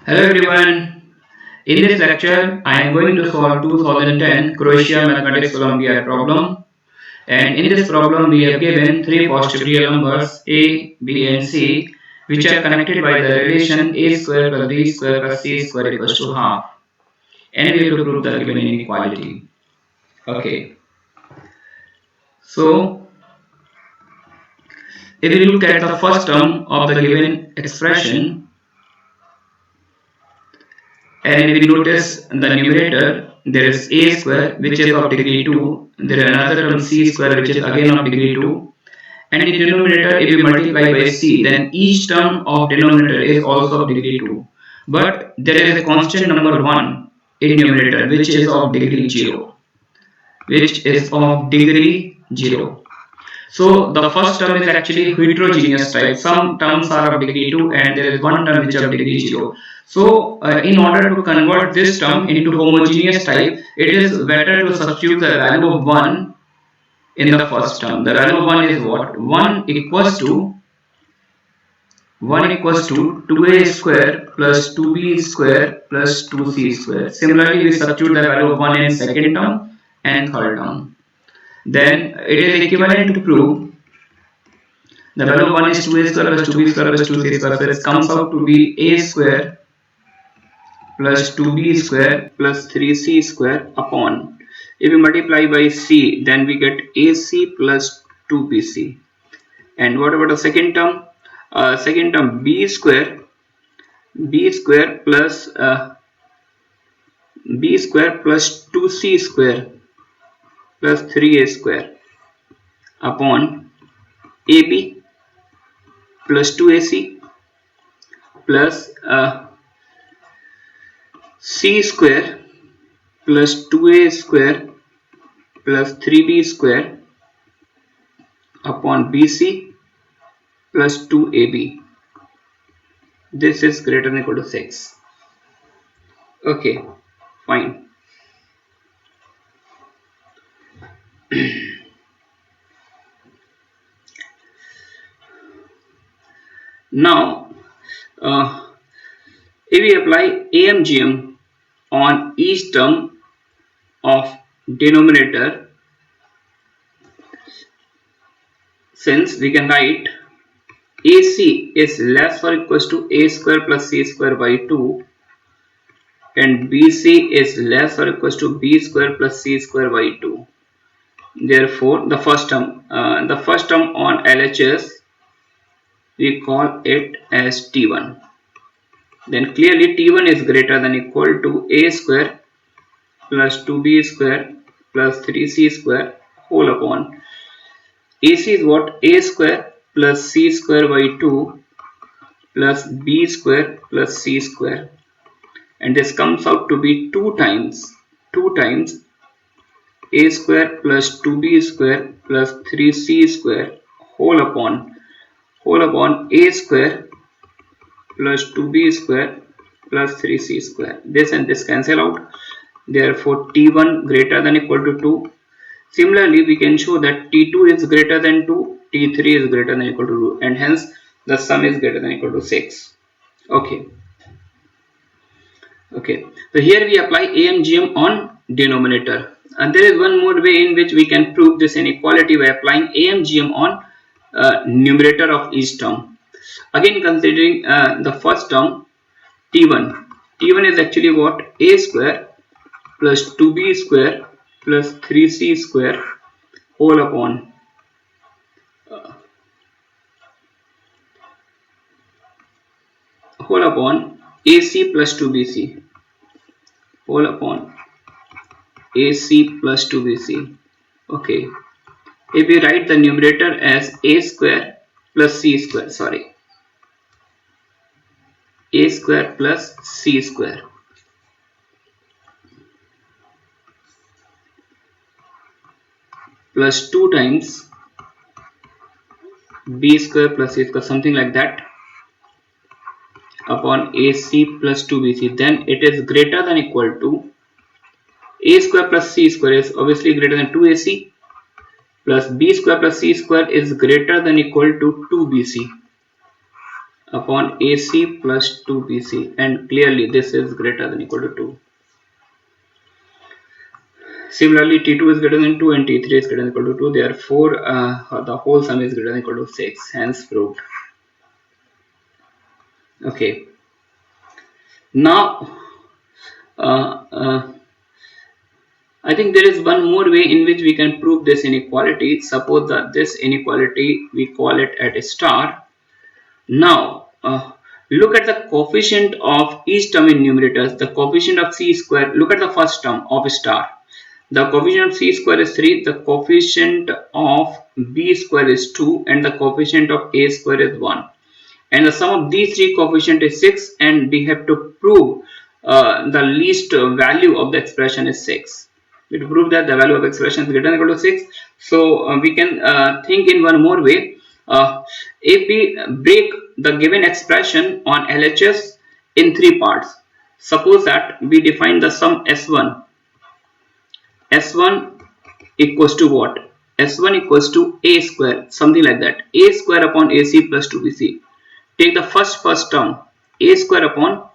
Hello everyone. In this lecture, I am going to solve 2010 Croatia Mathematics Olympiad problem. And in this problem, we have given three positive real numbers a, b, and c, which are connected by the relation a square plus b square plus c square equals to half. And we have to prove the given inequality. Okay. So, if we look at the first term of the given expression, and if we notice the numerator, there is a square which is of degree 2, there is another term c square which is again of degree 2, and in denominator if you multiply by c, then each term of denominator is also of degree 2. But there is a constant number 1 in numerator which is of degree 0. Which is of degree 0. So the first term is actually heterogeneous type. Some terms are of degree 2 and there is one term which is of degree 0. So in order to convert this term into homogeneous type, it is better to substitute the value of 1 in the first term. The value of 1 is what? 1 equals to 2a square plus 2b square plus 2c square. Similarly, we substitute the value of 1 in second term and third term. Then it is equivalent to prove the value of 1 is 2a square plus 2b square plus 2c square. So it comes out to be a square plus 2b square plus 3c square upon. If we multiply by c, then we get ac plus 2bc. And what about the second term? Second term b square plus b square plus 2c square plus 3a square upon ab plus 2ac plus c square plus 2a square plus 3b square upon bc plus 2ab. This is greater than or equal to 6. Okay, fine. Now, if we apply AMGM on each term of denominator, since we can write AC is less or equals to a square plus c square by 2 and BC is less or equals to b square plus c square by 2. Therefore, the first term on LHS, we call it as T1. Then clearly T1 is greater than equal to a square plus 2b square plus 3c square whole upon AC is what? A square plus c square by 2 plus b square plus c square, and this comes out to be 2 times a square plus 2b square plus 3c square whole upon a square plus 2b square plus 3c square. This and this cancel out. Therefore, T1 greater than equal to 2. Similarly, we can show that T2 is greater than 2, T3 is greater than equal to 2, and hence the sum is greater than equal to 6. Okay. So here we apply AMGM on denominator. And there is one more way in which we can prove this inequality by applying AMGM on numerator of each term. Again, considering the first term T1. T1 is actually what? A square plus 2b square plus 3c square whole upon AC plus 2bc whole upon AC plus 2bc. Okay, if we write the numerator as a square plus c square, a square plus c square plus 2 times b square plus c square, something like that, upon AC plus 2bc, then it is greater than equal to a square plus c square is obviously greater than 2ac plus b square plus c square is greater than equal to 2bc. upon AC plus 2BC, and clearly this is greater than equal to 2. Similarly, T2 is greater than 2 and T3 is greater than equal to 2. Therefore, the whole sum is greater than equal to 6. Hence proved. Okay. Now, uh, uh, I think there is one more way in which we can prove this inequality. Suppose that this inequality we call it at a star. Now, look at the coefficient of each term in numerators. The coefficient of c square. Look at the first term of a star. The coefficient of c square is 3, the coefficient of b square is 2, and the coefficient of a square is 1. And the sum of these three coefficients is 6, and we have to prove the least value of the expression is 6. We to prove that the value of expression is greater than or equal to 6. So we can think in one more way. If we break the given expression on LHS in three parts, suppose that we define the sum S1. S1 equals to what? S1 equals to A square, something like that. A square upon AC plus 2BC. Take the first term, A square upon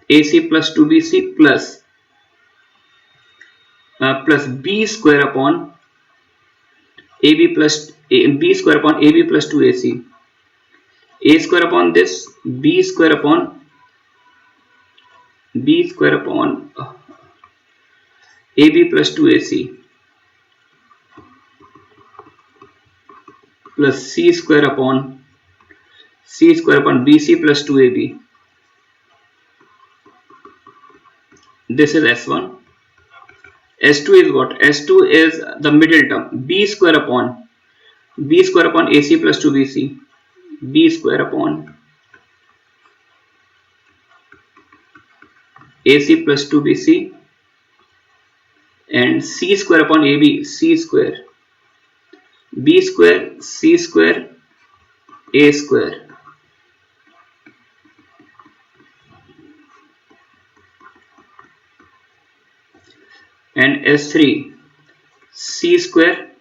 AC plus 2BC plus B square upon AB plus B square upon AB plus 2AC. A square upon this, B square upon AB plus 2AC plus C square upon BC plus 2AB. This is S1. S2 is what? S2 is the middle term, B square upon AC plus 2BC. B square upon AC plus 2BC, and C square upon AB, C square, B square, C square, A square. And S3, C square,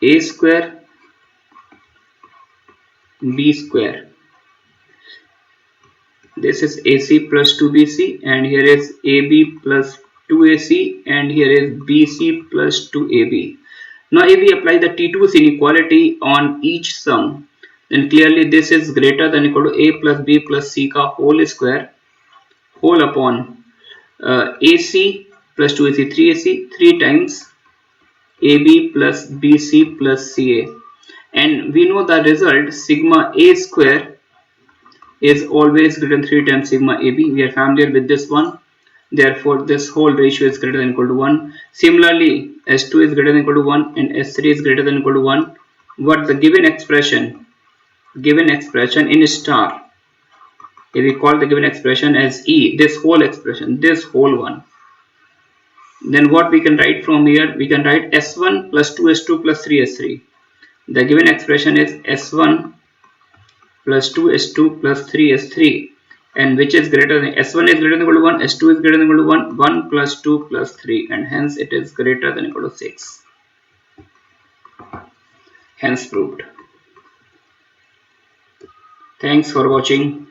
A square, B square. This is AC plus 2BC, and here is AB plus 2AC, and here is BC plus 2AB. Now if we apply the T2's inequality on each sum, then clearly this is greater than equal to A plus B plus C ka whole square whole upon AC plus 2AC 3AC 3 times AB plus BC plus CA. And we know the result sigma A square is always greater than 3 times sigma AB. We are familiar with this one. Therefore, this whole ratio is greater than equal to 1. Similarly, S2 is greater than equal to 1 and S3 is greater than equal to 1. What the given expression in star, if we call the given expression as E, this whole expression, this whole one, then what we can write from here? We can write S1 plus 2S2 plus 3S3. The given expression is S1 plus 2S2 plus 3S3, and which is greater than S1 is greater than equal to 1, S2 is greater than equal to 1, 1 plus 2 plus 3, and hence it is greater than equal to 6. Hence proved. Thanks for watching.